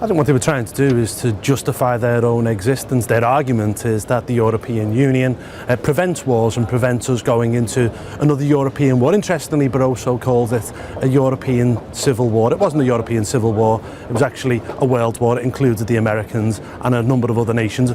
I think what they were trying to do is to justify their own existence. Their argument is that the European Union prevents wars and prevents us going into another European war. Interestingly, Barroso called it a European civil war. It wasn't a European civil war, it was actually a world war. It included the Americans and a number of other nations.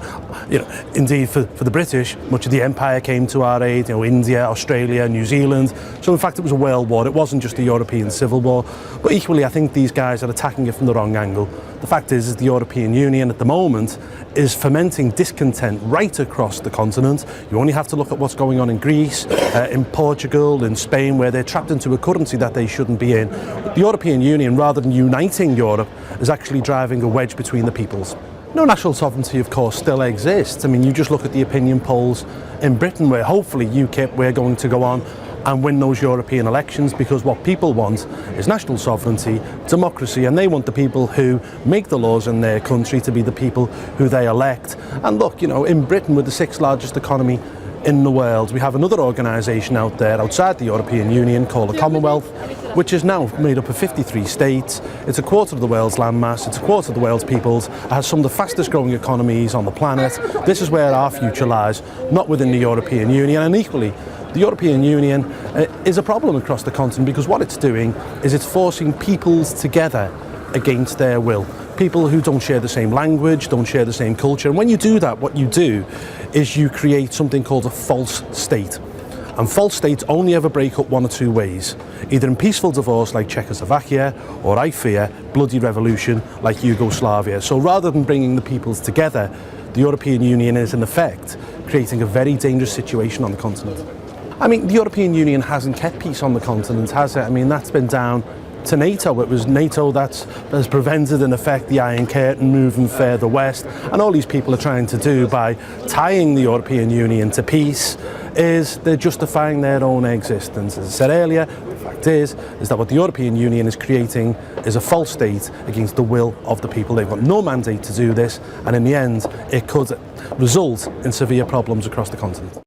Indeed, for the British, much of the empire came to our aid, India, Australia, New Zealand. So in fact it was a world war. It wasn't just a European civil war. But equally, I think these guys are attacking it from the wrong angle. The fact is the European Union at the moment is fomenting discontent right across the continent. You only have to look at what's going on in Greece, in Portugal, in Spain, where they're trapped into a currency that they shouldn't be in. The European Union, rather than uniting Europe, is actually driving a wedge between the peoples. No, national sovereignty, of course, still exists. I mean, you just look at the opinion polls in Britain, where hopefully UKIP, we're going to go on and win those European elections, because what people want is national sovereignty, democracy, and they want the people who make the laws in their country to be the people who they elect. And look, in Britain, we're the sixth largest economy in the world. We have another organisation out there outside the European Union called the Commonwealth, which is now made up of 53 states. It's a quarter of the world's landmass, it's a quarter of the world's peoples, it has some of the fastest growing economies on the planet. This is where our future lies, not within the European Union. And equally, the European Union is a problem across the continent, because what it's doing is it's forcing peoples together against their will. People who don't share the same language, don't share the same culture. And when you do that, what you do is you create something called a false state. And false states only ever break up one or two ways, either in peaceful divorce like Czechoslovakia, or I fear bloody revolution like Yugoslavia. So rather than bringing the peoples together, the European Union is in effect creating a very dangerous situation on the continent. I mean, the European Union hasn't kept peace on the continent, has it? I mean, that's been down to NATO. It was NATO that has prevented, in effect, the Iron Curtain moving further west. And all these people are trying to do by tying the European Union to peace is they're justifying their own existence. As I said earlier, the fact is that what the European Union is creating is a false state against the will of the people. They've got no mandate to do this, and in the end, it could result in severe problems across the continent.